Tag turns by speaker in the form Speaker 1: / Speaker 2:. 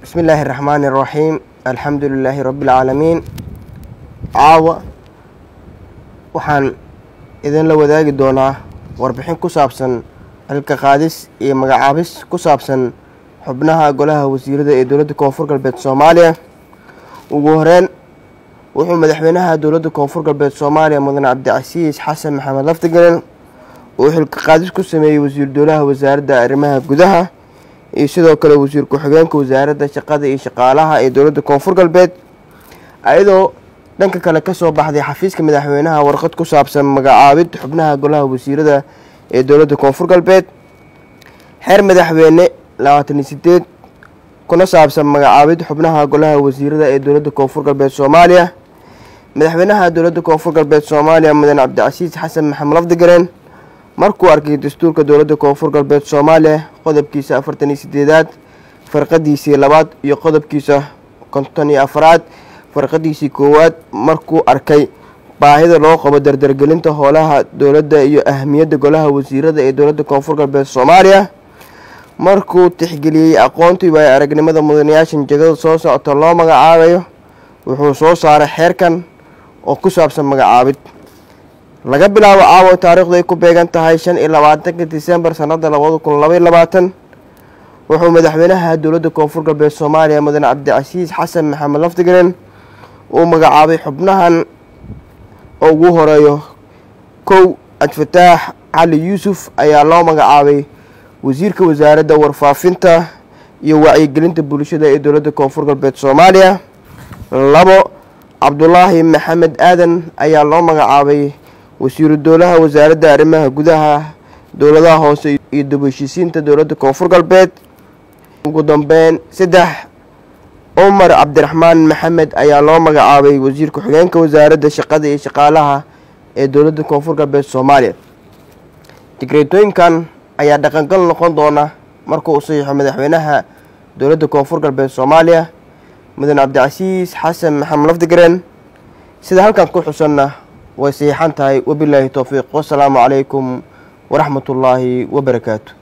Speaker 1: بسم الله الرحمن الرحيم الحمد لله رب العالمين. caawa waxaan idin la wadaagi doonaa warbixin ku saabsan xilka qaadis iyo magacaabis ku saabsan xubnaha golaha wasiirada ee dowladda Koonfur Galbeed Soomaaliya. ugu horeen wuxuu madaxweynaha dowladda Koonfur Galbeed Soomaaliya Mudane Cabdicasiis Xasan Maxamed Laftigaleen uu xilka qaadis ku sameeyay wasiir dowlaha wasaaradda arrimaha gudaha iyo sidoo kale wasiir ku-xigeenka wasaaradda shaqada iyo shaqaalaha ee dowladda Koonfur Galbeed ayadoo dhanka kale ka soo baxday xafiiska madaxweynaha warqad ku saabsan magacaabid xubnaha golaha wasiirada ee dowladda Koonfur Galbeed xeer madaxweyne 28 kuna saabsan magacaabid xubnaha golaha wasiirada ee dowladda Koonfur Galbeed Soomaaliya. madaxweynaha dowladda Koonfur Galbeed Soomaaliya Mudane Cabdicasiis Xasan Maxamed Laftigaleen markuu arkay dastuurka dowladda Koonfur Galbeed Soomaaliya qodobkiisa 48aad farqadiisa 2 iyo qodobkiisa 54aad farqadiisa 1aad markuu arkay baahida loo qabo dardargelinta howlaha dowladda iyo ahmiyadda golaha wasiirada ee dowladda Koonfur Galbeed Soomaaliya markuu tixgeliyay aqoonta iyo aragnimada mudanayaasha jagada soo socota loo magacaabayo wuxuu soo saaray xeerkan oo ku saabsan magacaabid laga bilaabo caawa taariikhdu ay ku beegan tahay 25 Diseembar sanada 2022 wuxuu madaxweynaha dowladda Koonfur Galbeed Soomaaliya Mudane Cabdicasiis Xasan Maxamed Laftigaleen uu magacaabay xubnahan ugu horeeyo kow Abdifataax Cali Yuusuf ayaa loo magacaabay wasiirka wasaaradda warfaafinta iyo wacyigelinta bulshada ee dowladda Koonfur Galbeed Soomaaliya. 2 Cabdullaahi Maxamed Aadan ayaa loo magacaabay wasiir dowlaha wasaaradda arrimaha gudaha dowladaha hoose iyo dib-u-heshiisiinta dowladda Koonfur Galbeed. ugu dambeyn 3 Umar Cabdiraxmaan Maxamed ayaa loo magacaabay wasiir ku-xigeenka wasaaradda shaqada iyo shaqaalaha ee dowladda Koonfur Galbeed Soomaaliya. digreetooyinkan ayaa dhaqangal noqon doona markuu u saxiixo madaxweynaha dowladda Koonfur Galbeed Soomaaliya Mudane Cabdicasiis Xasan Maxamed Laftigaleen sida halkan ku xusanna way saxiixan tahay. wabillahi tawfiiq. wassalaamu calaykum waraxmatullaahi wabarakaatuh.